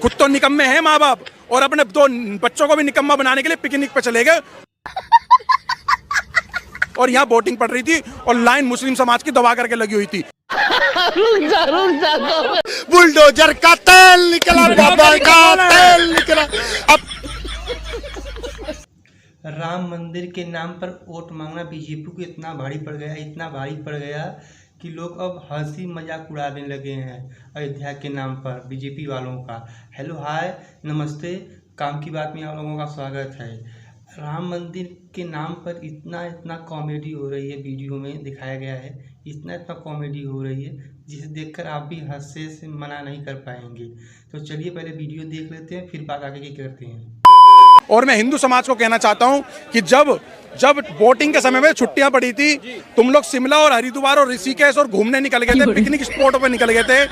खुद तो निकम्मे हैं माँ बाप, और अपने दो बच्चों को भी निकम्मा बनाने के लिए पिकनिक पे चले गए। और यहाँ वोटिंग पड़ रही थी और लाइन मुस्लिम समाज की दबा करके लगी हुई थी। बुलडोजर का तेल निकला, बाबा का तेल निकला। अब राम मंदिर के नाम पर वोट मांगना बीजेपी को इतना भारी पड़ गया, इतना भारी पड़ गया कि लोग अब हंसी मजाक उड़ाने लगे हैं अयोध्या के नाम पर बीजेपी वालों का। हेलो हाय नमस्ते, काम की बात में आप लोगों का स्वागत है। राम मंदिर के नाम पर इतना कॉमेडी हो रही है, वीडियो में दिखाया गया है, इतना कॉमेडी हो रही है जिसे देखकर आप भी हंसने से मना नहीं कर पाएंगे। तो चलिए पहले वीडियो देख लेते हैं, फिर बात आगे की करते हैं। और मैं हिंदू समाज को कहना चाहता हूं कि जब वोटिंग के समय में छुट्टियां पड़ी थी, तुम लोग शिमला और हरिद्वार और ऋषिकेश और घूमने निकल गए थे, पिकनिक स्पॉटों पे निकल गए थे।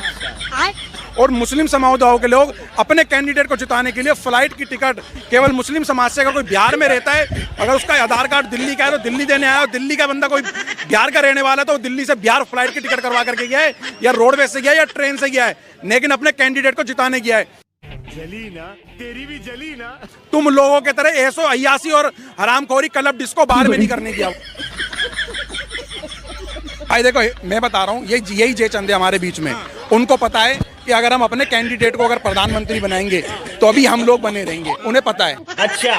और मुस्लिम समुदायों के लोग अपने कैंडिडेट को जिताने के लिए फ्लाइट की टिकट केवल मुस्लिम समाज से, अगर कोई बिहार में रहता है, अगर उसका आधार कार्ड दिल्ली का है तो दिल्ली देने आया, और दिल्ली का बंदा कोई बिहार का रहने वाला है तो दिल्ली से बिहार फ्लाइट की टिकट करवा करके गया है, या रोडवेज से गया है या ट्रेन से गया है, लेकिन अपने कैंडिडेट को जिताने गया है। जली ना, तेरी भी जली ना। तुम लोगों के तरह ऐसो अय्यासी और हरामखोरी क्लब डिस्को बाहर में नहीं करने दिया। भाई देखो, मैं बता रहा हूँ, यही जे चंदे हमारे बीच में, उनको पता है कि अगर हम अपने कैंडिडेट को अगर प्रधानमंत्री बनाएंगे तो अभी हम लोग बने रहेंगे, उन्हें पता है। अच्छा।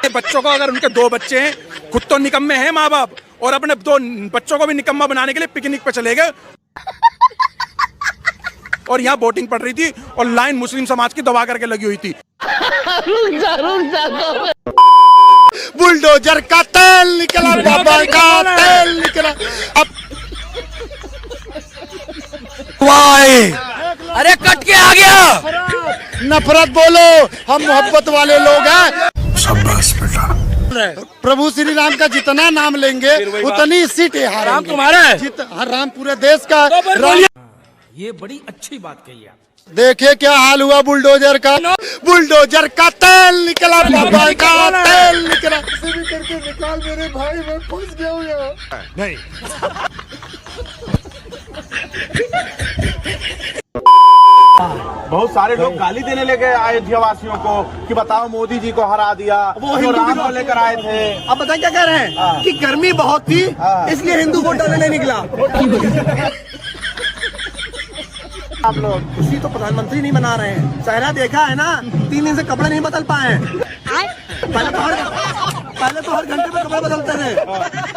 बच्चों को, अगर उनके दो बच्चे हैं, खुद तो निकम्मे हैं माँ बाप, और अपने दो बच्चों को भी निकम्मा बनाने के लिए पिकनिक पे चले गए। और यहाँ वोटिंग पड़ रही थी और लाइन मुस्लिम समाज की दबा करके लगी हुई थी। बुलडोजर का तेल निकला, बाबा का तेल निकला। अब अरे कट के आ गया। नफरत बोलो, हम मोहब्बत वाले लोग हैं। शाबाश बेटा। प्रभु श्री राम का जितना नाम लेंगे उतनी सीटें हारेंगे। राम तुम्हारा है? राम पूरे देश का। ये बड़ी अच्छी बात कही आप। देखे क्या हाल हुआ बुलडोजर का। बुलडोजर का तेल निकला, बाबा का तेल निकला। करके निकाल मेरे भाई, मैं फंस गया हूँ यहाँ। नहीं। बहुत सारे लोग गाली देने लगे अयोध्या वासियों को कि बताओ मोदी जी को हरा दिया, वो जो राम को लेकर आए थे। अब बताए क्या कह रहे हैं कि गर्मी बहुत थी इसलिए हिंदू वोट डालने नहीं निकला। आप लोग खुशी तो प्रधानमंत्री नहीं बना रहे हैं, चेहरा देखा है ना, 3 दिन से कपड़े नहीं बदल पाए हैं। पहले तो हर घंटे में कपड़े बदलते थे,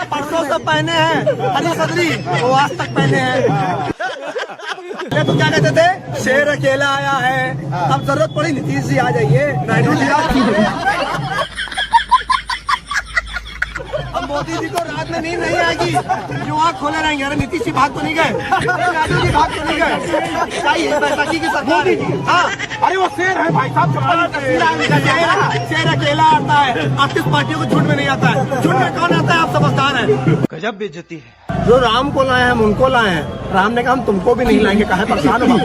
परसों सब पहने हैं, हरी सदरी वो आज तक पहने हैं। पहले तो क्या कहते थे, शेर अकेला आया है, अब जरूरत पड़ी नीतीश जी आ जाइए, नायडू जी अब मोदी जी को रात में नींद नहीं आएगी, जो आँख खोले रहेंगे। अरे नीतीश जी भाग तो नहीं गए, नायडू जी भाग तो नहीं गए, चाहिए बैसाखी की सरकार है। हाँ, अरे वो शेर है भाई साहब, शेर अकेला आता है, आप किस पार्टियों को झूठ में नहीं आता है, झूठ में कौन आता है, आप समझदार हैं। गजब बेइज्जती है। जो राम को लाए हम उनको लाए हैं, राम ने कहा हम तुमको भी नहीं लाएंगे, कहा परेशान हो।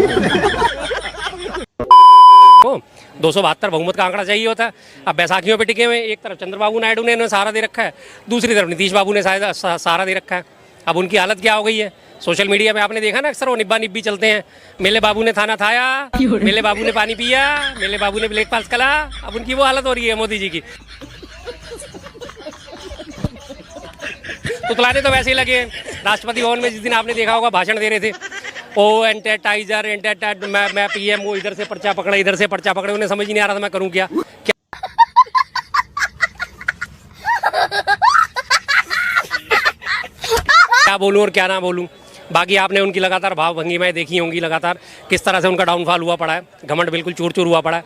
272 बहुमत का आंकड़ा चाहिए होता है। अब बैसाखियों पे टिके हुए, एक तरफ चंद्रबाबू नायडू ने इन्हें सहारा दे रखा है, दूसरी तरफ नीतीश बाबू ने सहारा दे रखा है। अब उनकी हालत क्या हो गई है, सोशल मीडिया में आपने देखा ना, अक्सर वो निब्बा निब्बी चलते हैं। मेले बाबू ने थाना थाया, मेले बाबू ने पानी पिया, मेले बाबू ने ब्रेक पास करा। अब उनकी वो हालत हो रही है मोदी जी की। तुतलाने तो वैसे ही लगे। राष्ट्रपति भवन में जिस दिन आपने देखा होगा भाषण दे रहे थे, ओ एंटेटाइजर मैं पीएम, वो इधर से पर्चा पकड़े, इधर से पर्चा पकड़े, उन्हें समझ ही नहीं आ रहा था मैं करूं क्या। क्या बोलूं और क्या ना बोलूं। बाकी आपने उनकी लगातार भाव भंगिमाएं देखी होंगी, लगातार किस तरह से उनका डाउनफॉल हुआ पड़ा है, घमंड बिल्कुल चूर चूर हुआ पड़ा है।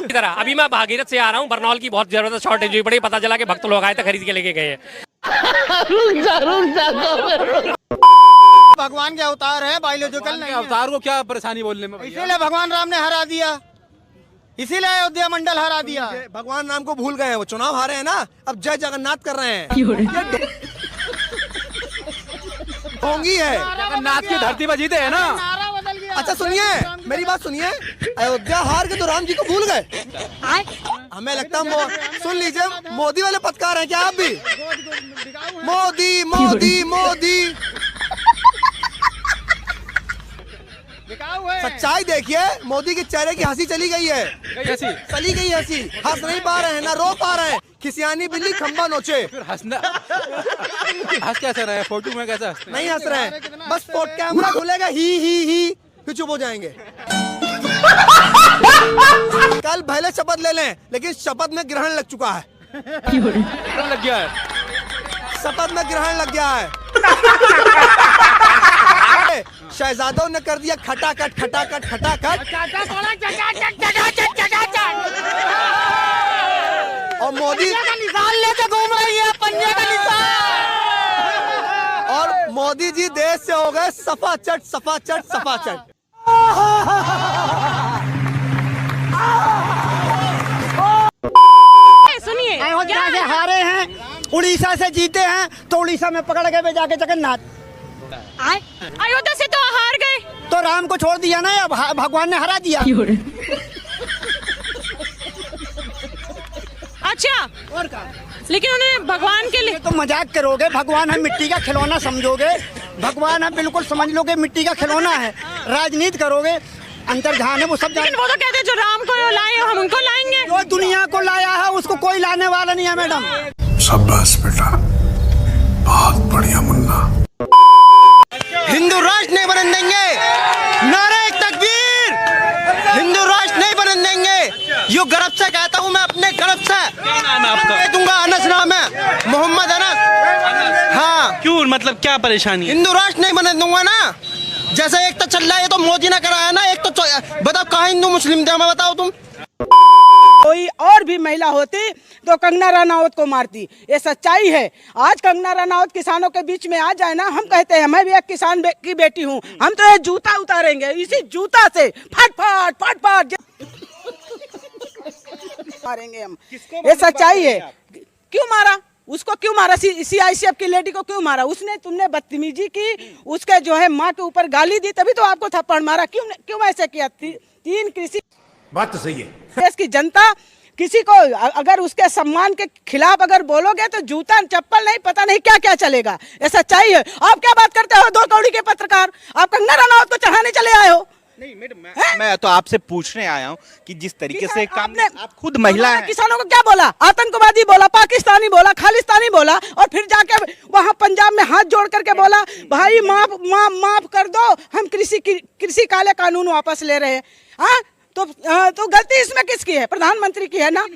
तरह अभी मैं भागीरथ से आ रहा हूँ, बरनौल की बहुत जबरदस्त शॉर्टेज हुई पड़ी, पता चला कि भक्त लोग आए थे, खरीद के लेके गए हैं। भगवान के अवतार है, बायोलॉजिकल नहीं। अवतार को क्या परेशानी बोलने में, इसीलिए भगवान राम ने हरा दिया, इसीलिए अयोध्या मंडल हरा दिया। भगवान राम को भूल गए हैं, वो चुनाव हारे हैं ना, अब जय जगन्नाथ कर रहे हैं। ढोंगी है, जगन्नाथ की धरती पर जीते है ना। अच्छा सुनिए, मेरी बात सुनिए, अयोध्या हार के तो राम जी को भूल गए। हमें लगता है, सुन लीजिए, मोदी वाले पत्रकार हैं क्या आप भी? मोदी मोदी मोदी। सच्चाई देखिए, मोदी के चेहरे की हंसी चली गई है, चली गई हंसी, हंस नहीं पा रहे हैं, ना रो पा रहे हैं। खिसियानी बिल्ली खंबा नोचे, हंस कैसे रहे हैं? फोटो में कैसे हंसते हैं? नहीं हंस रहे हैं, बस फोट कैमरा खुलेगा ही फिर चुप हो जाएंगे। कल भले शपथ ले लें, लेकिन शपथ में ग्रहण लग चुका है, लग गया है। शपथ में ग्रहण लग गया है। शहजादों ने कर दिया खटाखट खटाखट खटाखट, और मोदी निशान लेके घूम रही है, पंजे का निशान। और मोदी जी देश से हो गए सफाचट सफाचट सफाचट। सुनिए, अयोध्या से हारे हैं, उड़ीसा से जीते हैं, तो उड़ीसा में पकड़ के जाके जगन्नाथ। अयोध्या से तो हार गए, तो राम को छोड़ दिया ना, अब भगवान ने हरा दिया। अच्छा, और का? लेकिन उन्हें भगवान के लिए तो मजाक करोगे, भगवान हम मिट्टी का खिलौना समझोगे, भगवान हम बिल्कुल समझ लोगे मिट्टी का खिलौना है। राजनीति करोगे, अंतर्धान है वो सब लेकिन वो तो कहते हैं जो राम को लाए हम उनको लाएंगे। जो दुनिया को लाया है उसको कोई लाने वाला नहीं है मैडम। शाबाश बेटा, बहुत बढ़िया मुन्ना। हिंदू राष्ट्र नहीं बनने देंगे, नारे तकबीर, हिंदू राष्ट्र नहीं बनने देंगे। यो गर्व से कहता हूँ मैं, अपने गर्व से। क्या नाम है आपका? दूंगा, अनस नाम है, मोहम्मद अनस। हाँ, क्यों, मतलब क्या परेशानी है? हिंदू राष्ट्र नहीं बनने दूंगा ना। जैसे एक तो चल रहा है, ये तो मोदी ने कराया ना, एक तो बताओ कहाँ हिंदू मुस्लिम थे, मैं बताओ तुम। कोई और भी महिला होती तो कंगना रनौत को मारती, ये सच्चाई है। आज कंगना रनौत किसानों के बीच में आ जाए ना, हम कहते हैं मैं भी एक किसान की बेटी हूँ, हम तो ये जूता उतारेंगे, इसी जूता से फट फट फट फट मारेंगे हम। ये सच्चाई है। क्यों मारा उसको, क्यों मारा? CICF की लेडी को क्यों मारा? उसने, तुमने बदतमीजी की, उसके जो है माँ के ऊपर गाली दी, तभी तो आपको थप्पड़ मारा। क्यों ऐसे किया? 3 कृषि, बात तो सही है। देश की जनता किसी को अगर उसके सम्मान के खिलाफ अगर बोलोगे तो जूता चप्पल नहीं, पता नहीं क्या क्या चलेगा। ये सच्चाई है। आप क्या बात करते हो, 2 कौड़ी के पत्रकार, आप कंगना रनौत को चढ़ाने चले आए हो। नहीं मैडम, मैं तो आपसे पूछने आया हूँ कि जिस तरीके से काम, आप खुद महिला हैं। किसानों को क्या बोला? आतंकवादी बोला, पाकिस्तानी बोला, खालिस्तानी बोला, और फिर जाके वहाँ पंजाब में हाथ जोड़ करके बोला भाई माफ कर दो, हम कृषि काले कानून वापस ले रहे हैं। हाँ, तो गलती इसमें किसकी है? प्रधानमंत्री की है ना।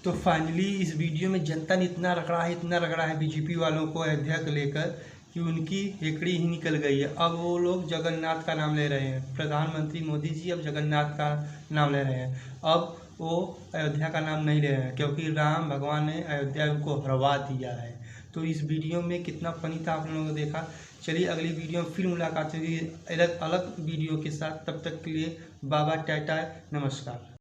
तो फाइनली इस वीडियो में जनता ने इतना रगड़ा है बीजेपी वालों को अयोध्या को लेकर कि उनकी हेकड़ी ही निकल गई है। अब वो लोग जगन्नाथ का नाम ले रहे हैं, प्रधानमंत्री मोदी जी अब जगन्नाथ का नाम ले रहे हैं। अब वो अयोध्या का नाम नहीं ले रहे हैं, क्योंकि राम भगवान ने अयोध्या को हरवा दिया है। तो इस वीडियो में कितना फनी था आप लोगों ने देखा। चलिए अगली वीडियो में फिर मुलाकात होगी अलग वीडियो के साथ। तब तक के लिए बाबा टाटा, नमस्कार।